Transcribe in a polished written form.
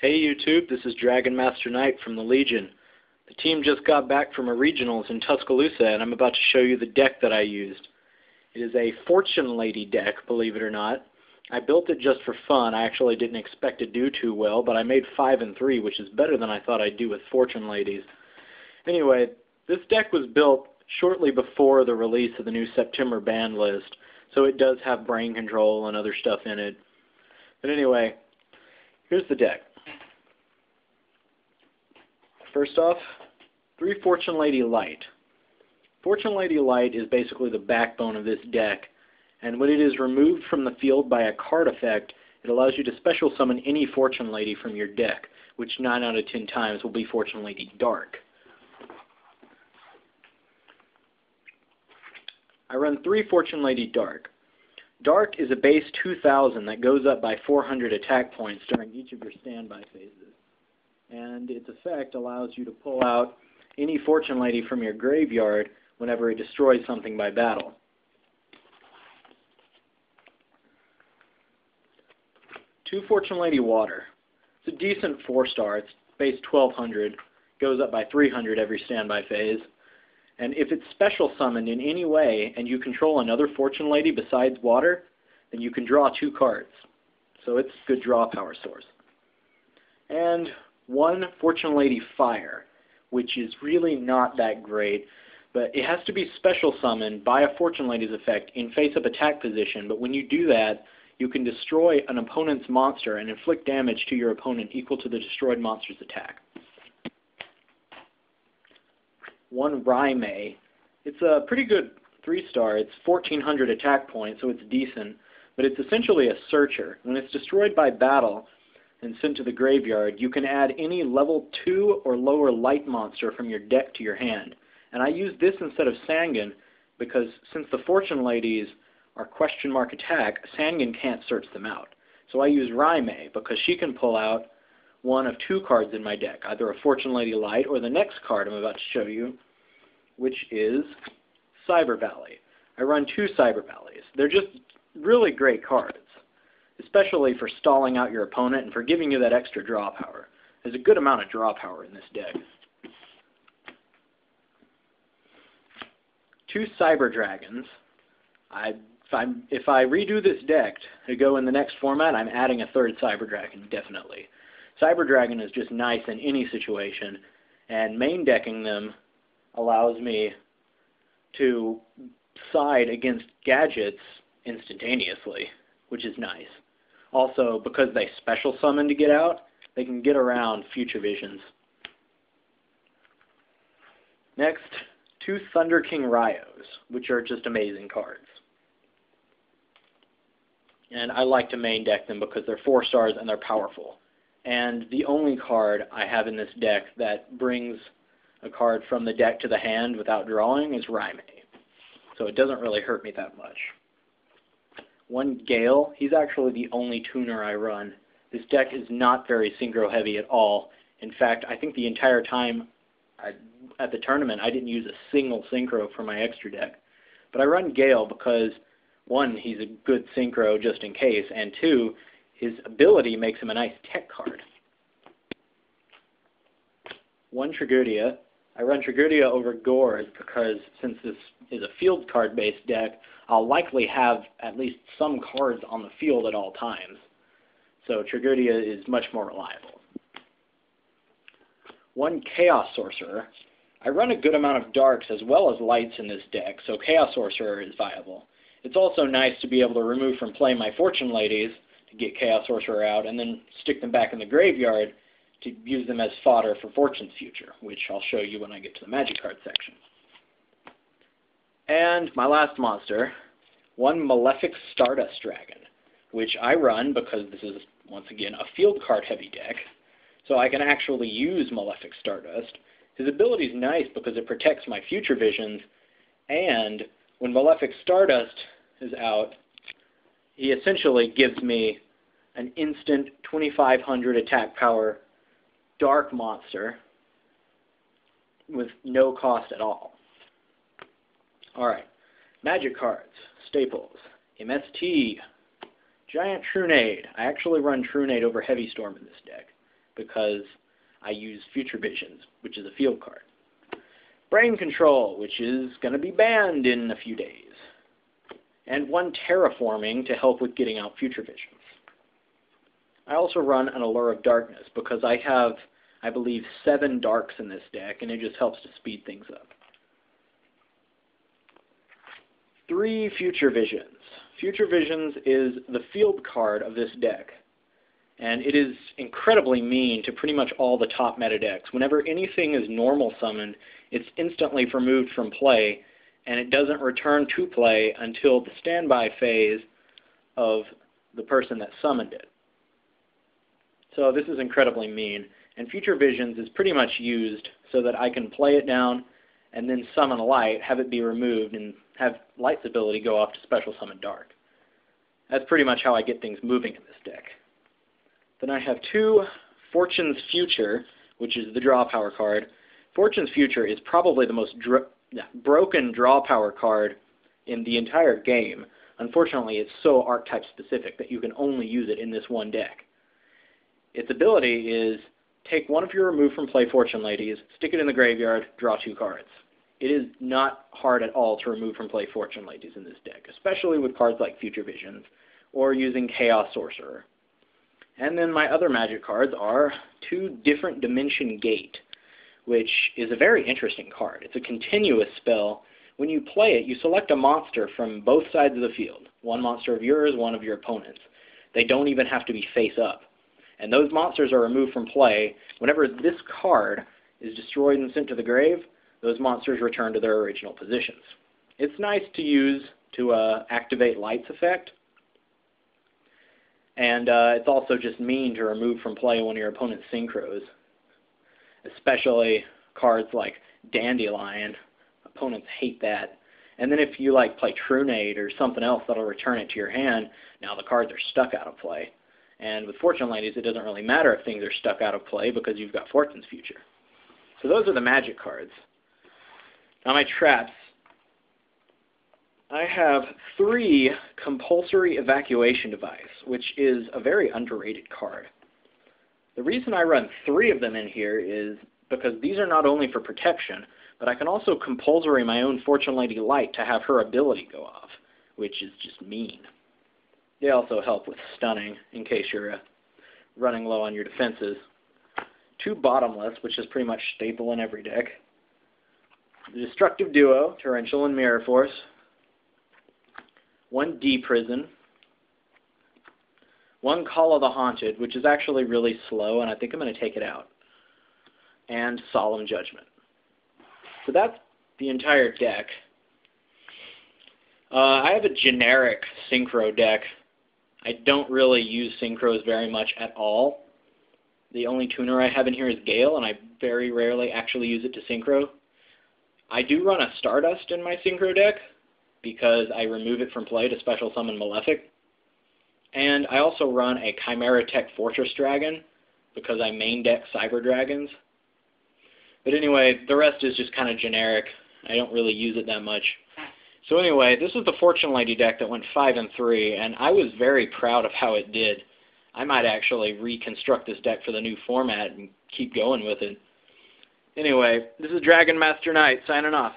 Hey YouTube, this is Dragon Master Knight from the Legion. The team just got back from a regionals in Tuscaloosa and I'm about to show you the deck that I used. It is a Fortune Lady deck, believe it or not. I built it just for fun. I actually didn't expect to do too well, but I made 5 and 3, which is better than I thought I'd do with Fortune Ladies. Anyway, this deck was built shortly before the release of the new September band list, so it does have brain control and other stuff in it. But anyway, here's the deck. First off, 3 Fortune Lady Light. Fortune Lady Light is basically the backbone of this deck, and when it is removed from the field by a card effect, it allows you to special summon any Fortune Lady from your deck, which 9 out of 10 times will be Fortune Lady Dark. I run 3 Fortune Lady Dark. Dark is a base 2000 that goes up by 400 attack points during each of your standby phases. And its effect allows you to pull out any Fortune Lady from your graveyard whenever it destroys something by battle. Two Fortune Lady Water. It's a decent 4-star. It's base 1200, goes up by 300 every standby phase. And if it's special summoned in any way and you control another Fortune Lady besides water, then you can draw 2 cards. So it's a good draw power source. And 1 Fortune Lady Fire, which is really not that great, but it has to be special summoned by a Fortune Lady's effect in face-up attack position, but when you do that, you can destroy an opponent's monster and inflict damage to your opponent equal to the destroyed monster's attack. 1 Raimei. It's a pretty good 3-star. It's 1400 attack points, so it's decent, but it's essentially a searcher. When it's destroyed by battle and sent to the graveyard, you can add any level 2 or lower light monster from your deck to your hand. And I use this instead of Sangan because since the Fortune Ladies are question mark attack, Sangan can't search them out. So I use Raimei because she can pull out 1 of 2 cards in my deck, either a Fortune Lady Light or the next card I'm about to show you, which is Cyber Valley. I run 2 Cyber Valleys. They're just really great cards, especially for stalling out your opponent and for giving you that extra draw power. There's a good amount of draw power in this deck. 2 Cyber Dragons. If I redo this deck to go in the next format, I'm adding a 3rd Cyber Dragon, definitely. Cyber Dragon is just nice in any situation, and main decking them allows me to side against gadgets instantaneously, which is nice. Also, because they special summon to get out, they can get around Future Visions. Next, 2 Thunder King Ryos, which are just amazing cards. And I like to main deck them because they're 4 stars and they're powerful. And the only card I have in this deck that brings a card from the deck to the hand without drawing is Raimei. So it doesn't really hurt me that much. 1 Gale, he's actually the only tuner I run. This deck is not very synchro heavy at all. In fact, I think the entire time at the tournament I didn't use a single synchro for my extra deck. But I run Gale because 1, he's a good synchro just in case, and 2, his ability makes him a nice tech card. 1 Tragurdia. I run Tragurdia over Gorz because since this is a field card-based deck, I'll likely have at least some cards on the field at all times. So Tragurdia is much more reliable. 1 Chaos Sorcerer. I run a good amount of darks as well as lights in this deck, so Chaos Sorcerer is viable. It's also nice to be able to remove from play my Fortune Ladies to get Chaos Sorcerer out and then stick them back in the graveyard to use them as fodder for Fortune's Future, which I'll show you when I get to the Magic Card section. And my last monster, 1 Malefic Stardust Dragon, which I run because this is, once again, a field card heavy deck, so I can actually use Malefic Stardust. His ability is nice because it protects my Future Visions, and when Malefic Stardust is out, he essentially gives me an instant 2500 attack power dark monster with no cost at all. Alright, Magic Cards, Staples, MST, Giant Trunade. I actually run Trunade over Heavy Storm in this deck. because I use Future Visions, which is a field card. Brain Control, which is going to be banned in a few days. And one Terraforming to help with getting out Future Visions. I also run an Allure of Darkness because I have, I believe, 7 darks in this deck, and it just helps to speed things up. 3 Future Visions. Future Visions is the field card of this deck, and it is incredibly mean to pretty much all the top meta decks. Whenever anything is normal summoned, it's instantly removed from play, and it doesn't return to play until the standby phase of the person that summoned it. So this is incredibly mean, and Future Visions is pretty much used so that I can play it down and then summon a light, have it be removed, and have Light's ability go off to Special Summon Dark. That's pretty much how I get things moving in this deck. Then I have 2 Fortune's Future, which is the draw power card. Fortune's Future is probably the most broken draw power card in the entire game. Unfortunately, it's so archetype specific that you can only use it in this one deck. Its ability is take one of your removed from play Fortune Ladies, stick it in the graveyard, draw 2 cards. It is not hard at all to remove from play Fortune Ladies in this deck, especially with cards like Future Visions or using Chaos Sorcerer. And then my other magic cards are 2 Different Dimension Gate, which is a very interesting card. It's a continuous spell. When you play it, you select a monster from both sides of the field. One monster of yours, one of your opponent's. They don't even have to be face up. And those monsters are removed from play. Whenever this card is destroyed and sent to the grave, those monsters return to their original positions. It's nice to use to activate Light's effect. And it's also just mean to remove from play one of your opponent's synchros. Especially cards like Dandelion. Opponents hate that. And then if you play Trunade or something else that'll return it to your hand, now the cards are stuck out of play. And with Fortune Ladies, it doesn't really matter if things are stuck out of play because you've got Fortune's Future. So those are the magic cards. Now my traps. I have 3 Compulsory Evacuation Device, which is a very underrated card. The reason I run 3 of them in here is because these are not only for protection, but I can also compulsory my own Fortune Lady Light to have her ability go off, which is just mean. They also help with stunning in case you're running low on your defenses. 2 Bottomless, which is pretty much staple in every deck. The Destructive Duo, Torrential and Mirror Force. 1 D-Prison. 1 Call of the Haunted, which is actually really slow, and I think I'm going to take it out. And Solemn Judgment. So that's the entire deck. I have a generic Synchro deck. I don't really use Synchros very much at all. The only tuner I have in here is Gale, and I very rarely actually use it to Synchro. I do run a Stardust in my Synchro deck because I remove it from play to Special Summon Malefic. And I also run a Chimera Tech Fortress Dragon because I main deck Cyber Dragons. But anyway, the rest is just kind of generic. I don't really use it that much. So anyway, this is the Fortune Lady deck that went 5-3, and I was very proud of how it did. I might actually reconstruct this deck for the new format and keep going with it. Anyway, this is Dragon Master Knight signing off.